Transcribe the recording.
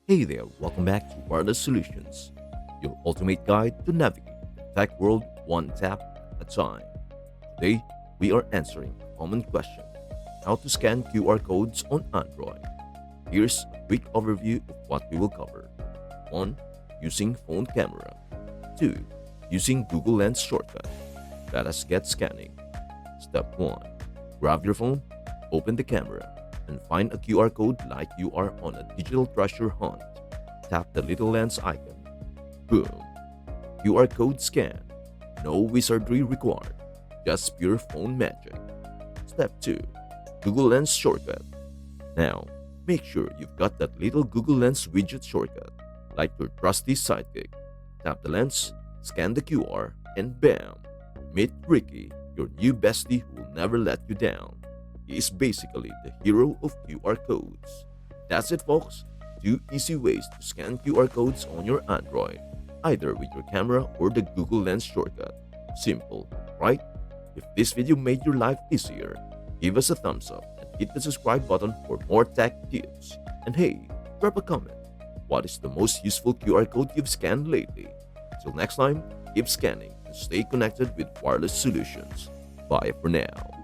Hey there, welcome back to Wireless Solutions, your ultimate guide to navigate the tech world one tap at a time. Today, we are answering a common question: how to scan QR codes on Android. Here's a quick overview of what we will cover. 1. Using phone camera. 2. Using Google Lens shortcut. Let us get scanning. Step 1. Grab your phone, open the camera, and find a QR code like you are on a digital treasure hunt. Tap the little lens icon. Boom! QR code scan. No wizardry required, just pure phone magic. Step 2. Google Lens shortcut. Now, make sure you've got that little Google Lens widget shortcut, like your trusty sidekick. Tap the lens, scan the QR, and bam! Meet Ricky, your new bestie who will never let you down. He is basically the hero of QR codes. That's it, folks. 2 easy ways to scan QR codes on your Android, either with your camera or the Google Lens shortcut. Simple, right? If this video made your life easier, give us a thumbs up and hit the subscribe button for more tech tips. And hey, drop a comment. What is the most useful QR code you've scanned lately? Till next time, keep scanning and stay connected with Wireless Solutions. Bye for now.